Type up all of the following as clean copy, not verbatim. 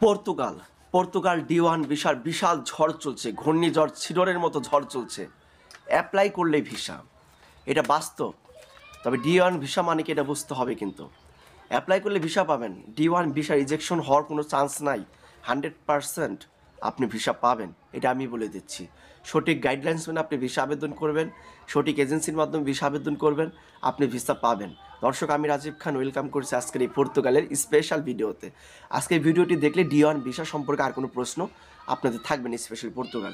Portugal Portugal D1 ভিসার বিশাল ঝড় চলছে, ঘূর্ণিঝড় ছিডরের মতো ঝড় চলছে। অ্যাপ্লাই করলেই ভিসা, এটা বাস্তব। তবে D1 ভিসা মানে কি এটা বুঝতে হবে, কিন্তু অ্যাপ্লাই করলে ভিসা পাবেন। D1 ভিসা রিজেকশন হওয়ার কোনো চান্স নাই, 100% আপনি ভিসা পাবেন, এটা আমি বলে দিচ্ছি। সঠিক গাইডলাইন্স মেনে আপনি ভিসা আবেদন করবেন, সঠিক এজেন্সির মাধ্যমে ভিসা আবেদন করবেন, আপনি ভিসা পাবেন। দর্শক, আমি রাজীব খান, ওয়েলকাম করছি আজকের এই পর্তুগালের স্পেশাল ভিডিওতে। আজকের ভিডিওটি দেখলে D1 ভিসা সম্পর্কে আর কোনো প্রশ্ন আপনাদের থাকবে না। স্পেশাল পর্তুগাল,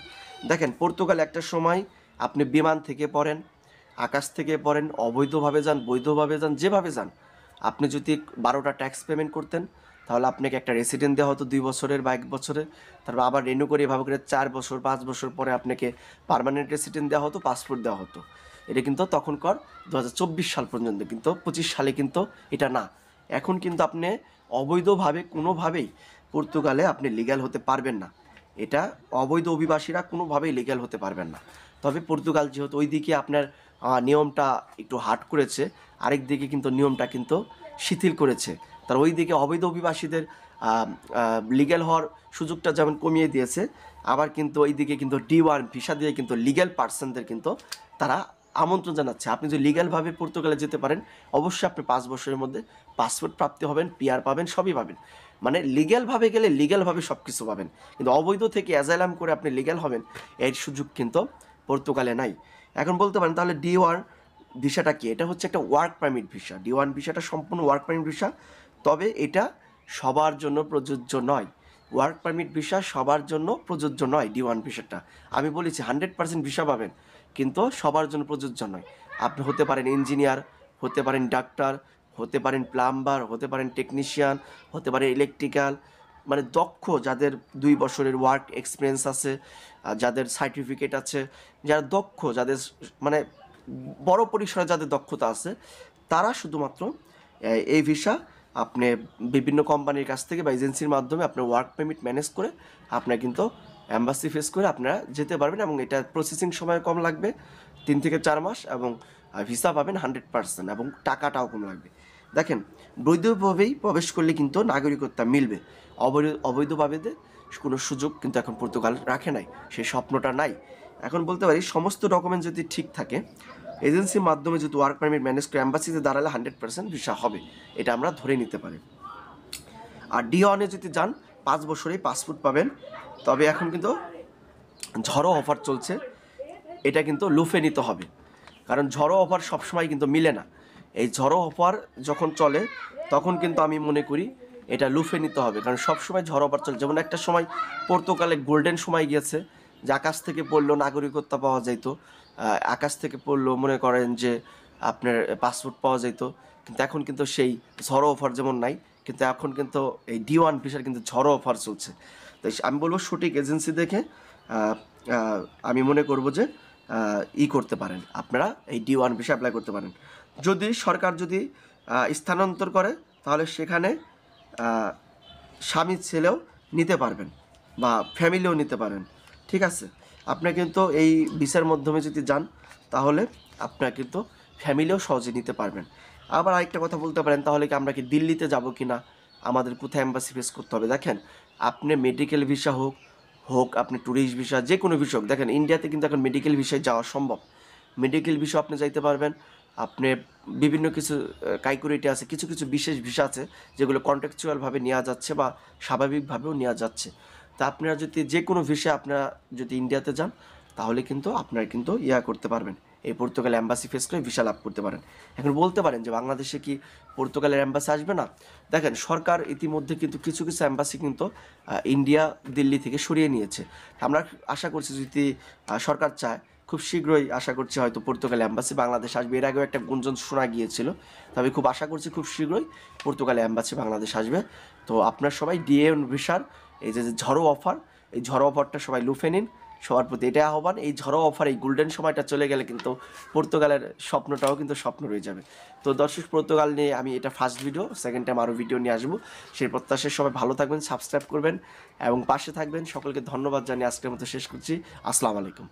দেখেন, পর্তুগাল একটা সময় আপনি বিমান থেকে পড়েন, আকাশ থেকে পড়েন, অবৈধভাবে যান, বৈধভাবে যান, যেভাবে যান, আপনি যদি 12টা ট্যাক্স পেমেন্ট করতেন তাহলে আপনাকে একটা রেসিডেন্ট দেওয়া হতো 2 বছরের বা 1 বছরের। তারপর আবার রেনিউ করে এভাবে করে 4 বছর 5 বছর পরে আপনাকে পার্মানেন্ট রেসিডেন্ট দেওয়া হতো, পাসপোর্ট দেওয়া হতো। এটা কিন্তু তখনকার 2024 সাল পর্যন্ত, কিন্তু 25 সালে কিন্তু এটা না। এখন কিন্তু আপনি অবৈধভাবে কোনোভাবেই পর্তুগালে আপনি লিগ্যাল হতে পারবেন না। এটা অবৈধ অভিবাসীরা কোনোভাবেই লিগ্যাল হতে পারবেন না। তবে পর্তুগাল যেহেতু ওই দিকে আপনার নিয়মটা একটু হার্ড করেছে, আরেক দিকে কিন্তু নিয়মটা কিন্তু শিথিল করেছে। তার ওই দিকে অবৈধ অভিবাসীদের লিগ্যাল হওয়ার সুযোগটা যেমন কমিয়ে দিয়েছে, আবার কিন্তু ওই দিকে কিন্তু D1 ভিসা দিয়ে কিন্তু লিগ্যাল পার্সনদের কিন্তু তারা আমন্ত্রণ জানাচ্ছে। আপনি যদি লিগ্যালভাবে পর্তুগালে যেতে পারেন, অবশ্যই আপনি 5 বছরের মধ্যে পাসপোর্ট প্রাপ্তি হবেন, PR পাবেন, সবই পাবেন। মানে লিগ্যালভাবে গেলে লিগ্যালভাবে সব কিছু পাবেন, কিন্তু অবৈধ থেকে অ্যাজাইলাম করে আপনি লিগ্যাল হবেন, এর সুযোগ কিন্তু পর্তুগালে নাই। এখন বলতে পারেন তাহলে D1 ভিসাটা কি? এটা হচ্ছে একটা ওয়ার্ক পারমিট ভিসা। D1 ভিসাটা সম্পূর্ণ ওয়ার্ক পারমিট ভিসা, তবে এটা সবার জন্য প্রযোজ্য নয়। ওয়ার্ক পারমিট ভিসা সবার জন্য প্রযোজ্য নয়। D1 ভিসাটা আমি বলেছি 100% ভিসা পাবেন, কিন্তু সবার জন্য প্রযোজ্য নয়। আপনি হতে পারেন ইঞ্জিনিয়ার, হতে পারেন ডাক্তার, হতে পারেন প্লাম্বার, হতে পারেন টেকনিশিয়ান, হতে পারে ইলেকট্রিক্যাল, মানে দক্ষ, যাদের 2 বছরের ওয়ার্ক এক্সপিরিয়েন্স আছে, যাদের সার্টিফিকেট আছে, যারা দক্ষ, যাদের মানে বড় পরিসরে যাদের দক্ষতা আছে, তারা শুধুমাত্র এই ভিসা আপনি বিভিন্ন কোম্পানির কাছ থেকে বা এজেন্সির মাধ্যমে আপনার ওয়ার্ক পারমিট ম্যানেজ করে আপনার কিন্তু অ্যাম্বাসি ফেস করে আপনারা যেতে পারবেন, এবং এটা প্রসেসিং সময় কম লাগবে, 3 থেকে 4 মাস, এবং ভিসা পাবেন 100%, এবং টাকাটাও কম লাগবে। দেখেন, বৈধভাবেই প্রবেশ করলে কিন্তু নাগরিকত্ব মিলবে, অবৈধভাবে কোনো সুযোগ কিন্তু এখন পর্তুগাল রাখে নাই, সেই স্বপ্নটা নাই। এখন বলতে পারি সমস্ত ডকুমেন্ট যদি ঠিক থাকে, এজেন্সির মাধ্যমে যদি ওয়ার্ক পারমিট ম্যানেজ করে অ্যাম্বাসিতে দাঁড়ালে 100% ভিসা হবে, এটা আমরা ধরে নিতে পারি। আর D1 যদি যান 5 বছরেই পাসপোর্ট পাবেন। তবে এখন কিন্তু ঝড়ো অফার চলছে, এটা কিন্তু লুফে নিতে হবে, কারণ ঝড়ো অফার সবসময় কিন্তু মিলে না। এই ঝড়ো অফার যখন চলে তখন কিন্তু আমি মনে করি এটা লুফে নিতে হবে, কারণ সবসময় ঝড়ো অফার চলে। যেমন একটা সময় পর্তুগালে গোল্ডেন সময় গিয়েছে, যে আকাশ থেকে পড়লেও নাগরিকত্ব পাওয়া যেত, আকাশ থেকে পড়লেও মনে করেন যে আপনার পাসপোর্ট পাওয়া যেত। কিন্তু এখন কিন্তু সেই ঝড়ো অফার যেমন নাই, কিন্তু এখন কিন্তু এই D1 ভিসার কিন্তু ঝড়ো অফার চলছে। তো আমি বলবো সঠিক এজেন্সি দেখে আমি মনে করব যে করতে পারেন, আপনারা এই D1 ভিসা অ্যাপ্লাই করতে পারেন। যদি সরকার যদি স্থানান্তর করে তাহলে সেখানে স্বামী ছেলেও নিতে পারবেন বা ফ্যামিলিও নিতে পারেন, ঠিক আছে। আপনার কিন্তু এই ভিসার মাধ্যমে যদি যান তাহলে আপনার কিন্তু ফ্যামিলিও সহজে নিতে পারবেন। আবার আরেকটা কথা বলতে পারেন, তাহলে কি আমরা কি দিল্লিতে যাব কি না, আমাদের কোথায় অ্যাম্বাসি ফেস করতে হবে? দেখেন, আপনি মেডিকেল ভিসা হোক হোক আপনি ট্যুরিস্ট ভিসা, যে কোনো ভিসা হোক, দেখেন ইন্ডিয়াতে কিন্তু এখন মেডিকেল ভিসায় যাওয়া সম্ভব। মেডিকেল ভিসা আপনি যাইতে পারবেন। আপনি বিভিন্ন কিছু ক্রাইটেরিয়া আছে, কিছু কিছু বিশেষ ভিসা আছে যেগুলো কন্ট্রাকচুয়ালভাবে নেওয়া যাচ্ছে বা স্বাভাবিকভাবেও নেওয়া যাচ্ছে। তা আপনারা যদি যে কোনো ভিসা আপনারা যদি ইন্ডিয়াতে যান তাহলে কিন্তু আপনারা কিন্তু করতে পারবেন, এই পর্তুগাল অ্যাম্বাসি ফেস করে ভিসা লাভ করতে পারেন। এখন বলতে পারেন যে বাংলাদেশে কি পর্তুগালের অ্যাম্বাসি আসবে না? দেখেন, সরকার ইতিমধ্যে কিন্তু কিছু কিছু অ্যাম্বাসি কিন্তু ইন্ডিয়া দিল্লি থেকে সরিয়ে নিয়েছে। আমরা আশা করছি যদি সরকার চায়, খুব শীঘ্রই আশা করছি হয়তো পর্তুগাল অ্যাম্বাসি বাংলাদেশ আসবে। এর আগেও একটা গুঞ্জন শোনা গিয়েছিল, তবে খুব আশা করছি খুব শীঘ্রই পর্তুগাল অ্যাম্বাসি বাংলাদেশ আসবে। তো আপনার সবাই D1 ভিসার এই যে ঝড়ো অফার, এই ঝড়ো অফারটা সবাই লুফে নিন। সবার প্রতি এটা আহ্বান, এই ঝড়ো অফার, এই গোল্ডেন সময়টা চলে গেলে কিন্তু পর্তুগালের স্বপ্নটাও কিন্তু স্বপ্ন রয়ে যাবে। তো দর্শক, পর্তুগাল নিয়ে আমি এটা ফার্স্ট ভিডিও, সেকেন্ড টাইম আরও ভিডিও নিয়ে আসবো। সেই প্রত্যাশায় সবাই ভালো থাকবেন, সাবস্ক্রাইব করবেন এবং পাশে থাকবেন। সকলকে ধন্যবাদ জানিয়ে আজকের মতো শেষ করছি। আসসালামু আলাইকুম।